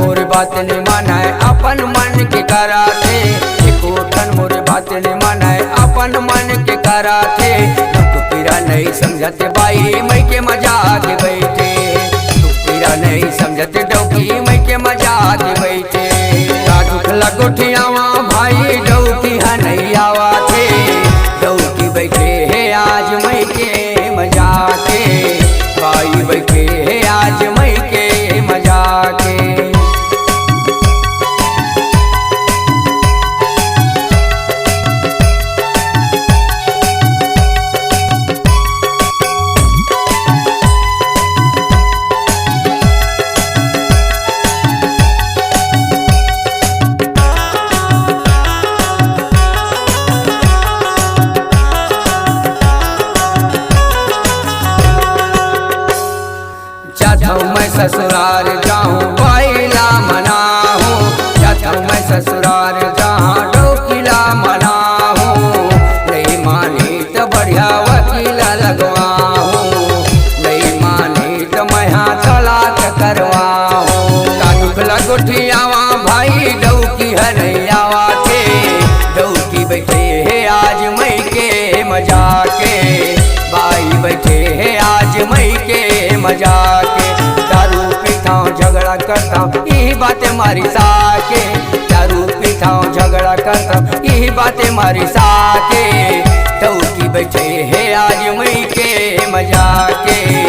मोर बात ने माना है अपन मन के कराते। एको ठन मोर बात ने माना है अपन मन के कराते। दुख पीरा नहीं समझते बाई मई के मजाक बैठे। दुख पीरा नहीं समझते डौकी मई के मजाक बैठे। का दुख लगोठियावा भाई डौकी है नहीं आवा थे। डौकी बैठे है आज मई के मजाके। बाई बैठे है आज मई के मजाके। मैं ससुराल जाऊँ बाईला मनाऊँ। जाता हूँ मैं ससुराल जहाँ डोकीला मनाऊँ। नहीं मानी तो बढ़िया वकीला लगवाऊँ। नहीं मानी तो मैं हाँ तलाक करवाऊँ। का दुख लगोठियावा भाई डौकी है नहीं आवा थे। डौकी बैठे है आज मई के मजाके। बाई बैठे है आज मई के मजाके। दारू पीता हूँ झगड़ा करता हूँ यही बातें मारी साके। दारू पीता हूँ झगड़ा करता हूँ यही बातें मारी साके। डौकी बैठे है आज मई के मजाके।